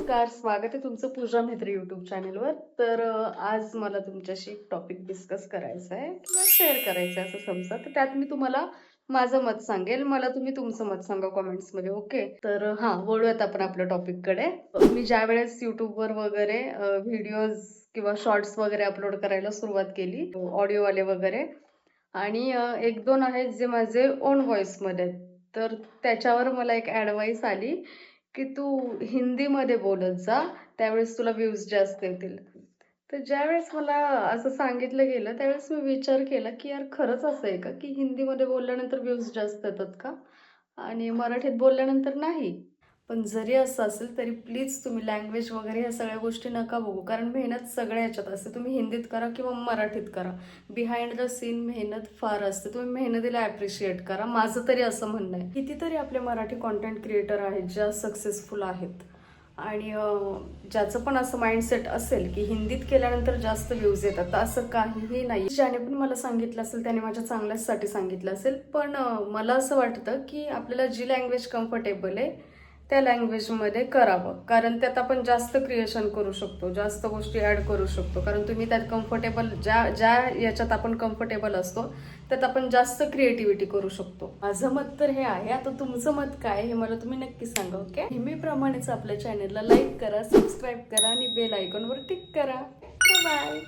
नमस्कार, स्वागत आहे तुमचं पूजा म्हेत्रे यूट्यूब चॅनलवर. तर आज मला तुमच्याशी एक टॉपिक डिस्कस करायचा आहे किंवा शेअर करायचं आहे असं समजा. तर त्यात मी तुम्हाला माझं मत सांगेल, मला तुम्ही तुमचं मत सांगा कॉमेंट्समध्ये. ओके, तर हां, वळूयात आपण आपल्या टॉपिककडे. मी ज्या वेळेस यूट्यूबवर वगैरे व्हिडिओज किंवा शॉर्ट्स वगैरे अपलोड करायला सुरुवात केली, ऑडिओवाले वगैरे, आणि एक दोन आहेत जे माझे ओन व्हॉइसमध्ये आहेत. तर त्याच्यावर मला एक ॲडवाईस आली की तू हिंदीमध्ये बोलत जा, त्यावेळेस तुला व्ह्यूज जास्त येतील. तर ज्यावेळेस मला असं सांगितलं गेलं, त्यावेळेस मी विचार केला की यार खरंच असं आहे का, की हिंदीमध्ये बोलल्यानंतर व्ह्यूज जास्त येतात का? आणि मराठीत बोलल्यानंतर नाही. पण जरी असं असेल तरी प्लीज तुम्ही लँग्वेज वगैरे ह्या सगळ्या गोष्टी नका बघू, कारण मेहनत सगळ्या ह्याच्यात असते. तुम्ही हिंदीत करा किंवा मराठीत करा, बिहाइंड द सीन मेहनत फार असते. तुम्ही मेहनतीला ॲप्रिशिएट करा, माझं तरी असं म्हणणं आहे. कितीतरी आपले मराठी कॉन्टेंट क्रिएटर आहेत ज्या सक्सेसफुल आहेत, आणि ज्याचं पण असं माइंडसेट असेल की हिंदीत केल्यानंतर जास्त व्ह्यूज येतात, तर असं काहीही नाही. ज्याने पण मला सांगितलं असेल त्याने माझ्या चांगल्याचसाठी सांगितलं असेल. पण मला असं वाटतं की आपल्याला जी लँग्वेज कम्फर्टेबल आहे त्या लँग्वेजमध्ये करावं, कारण त्यात आपण जास्त क्रिएशन करू शकतो, जास्त गोष्टी ॲड करू शकतो. कारण तुम्ही त्यात कम्फर्टेबल, ज्या ज्या याच्यात आपण कम्फर्टेबल असतो त्यात आपण जास्त क्रिएटिव्हिटी करू शकतो. माझं मत तर हे आहे. आता तुमचं मत काय हे मला तुम्ही नक्की सांगा. ओके, नेहमीप्रमाणेच आपल्या चॅनलला लाईक करा, सबस्क्राईब करा आणि बेल आयकॉनवर टिक करा. बाय.